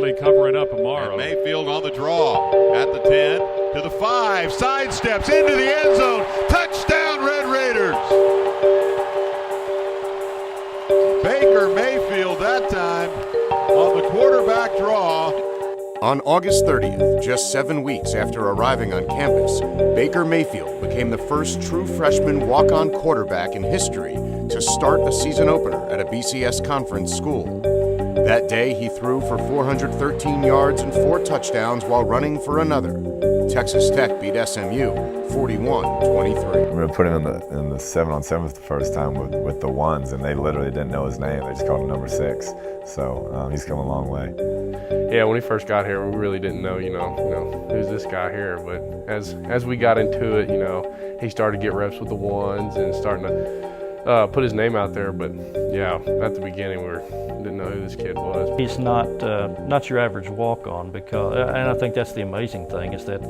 really cover it up tomorrow. And Mayfield on the draw at the 10 to the 5, sidesteps into the end zone. Touchdown, Red Raiders. Baker Mayfield that time on the quarterback draw. On August 30th, just 7 weeks after arriving on campus, Baker Mayfield became the first true freshman walk-on quarterback in history to start a season opener at a BCS conference school. That day, he threw for 413 yards and 4 touchdowns while running for another. Texas Tech beat SMU 41-23. We put him in the 7-on-7 the first time with the ones, and they literally didn't know his name. They just called him number 6. So he's come a long way. Yeah, when he first got here, we really didn't know, who's this guy here. But as we got into it, he started to get reps with the ones and starting to put his name out there. But yeah, at the beginning, we didn't know who this kid was. He's not your average walk-on, and I think that's the amazing thing is that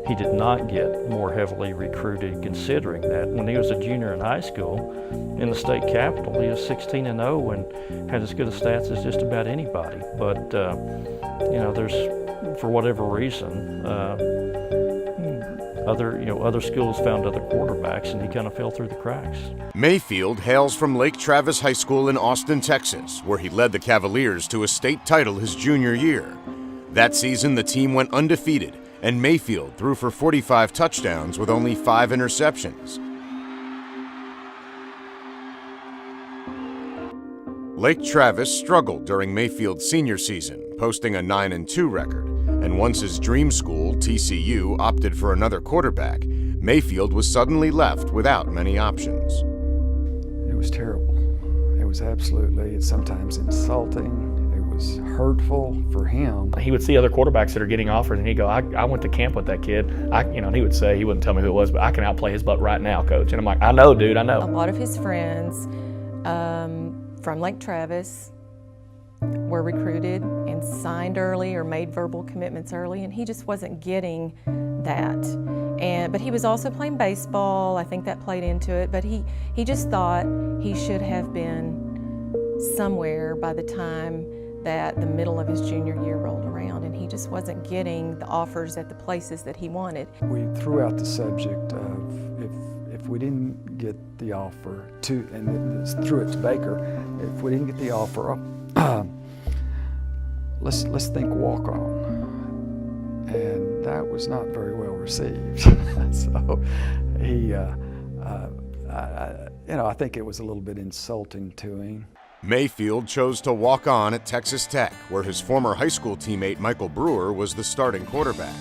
he did not get more heavily recruited. Considering that when he was a junior in high school in the state capital, he was 16-0 and had as good a stats as just about anybody. But there's, for whatever reason, other schools found other quarterbacks, and he kind of fell through the cracks. Mayfield hails from Lake Travis High School in Austin, Texas, where he led the Cavaliers to a state title his junior year. That season, the team went undefeated, and Mayfield threw for 45 touchdowns with only 5 interceptions. Lake Travis struggled during Mayfield's senior season, posting a 9-2 record. And once his dream school, TCU, opted for another quarterback, Mayfield was suddenly left without many options. It was terrible. It was absolutely, sometimes insulting. It was hurtful for him. He would see other quarterbacks that are getting offers, and he'd go, I went to camp with that kid. And he would say, he wouldn't tell me who it was, but I can outplay his butt right now, coach. And I'm like, I know, dude, I know. A lot of his friends from Lake Travis were recruited and signed early or made verbal commitments early, and he just wasn't getting that. But he was also playing baseball. I think that played into it, but he just thought he should have been somewhere by the time that the middle of his junior year rolled around, and he just wasn't getting the offers at the places that he wanted. We threw out the subject of if we didn't get the offer and threw it to Baker, if we didn't get the offer, let's think walk on, and that was not very well received. So I think it was a little bit insulting to him. Mayfield chose to walk on at Texas Tech, where his former high school teammate Michael Brewer was the starting quarterback.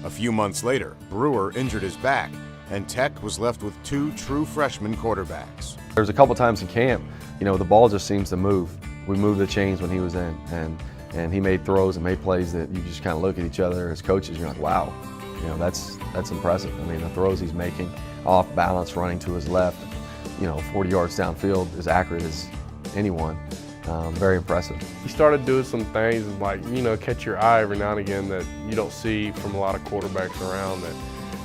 A few months later, Brewer injured his back, and Tech was left with 2 true freshman quarterbacks. There's a couple times in camp, the ball just seems to move. We moved the chains when he was in, and he made throws and made plays that you just kind of look at each other as coaches, you're like, wow, that's impressive. I mean, the throws he's making, off balance, running to his left, 40 yards downfield, as accurate as anyone. Very impressive. He started doing some things like, catch your eye every now and again that you don't see from a lot of quarterbacks around that,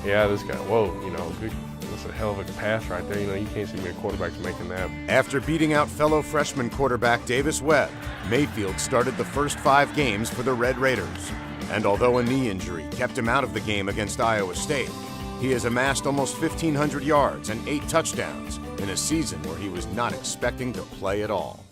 yeah, this guy, whoa, good. That's a hell of a pass right there. You can't see many quarterbacks making that. After beating out fellow freshman quarterback Davis Webb, Mayfield started the first 5 games for the Red Raiders. And although a knee injury kept him out of the game against Iowa State, he has amassed almost 1,500 yards and 8 touchdowns in a season where he was not expecting to play at all.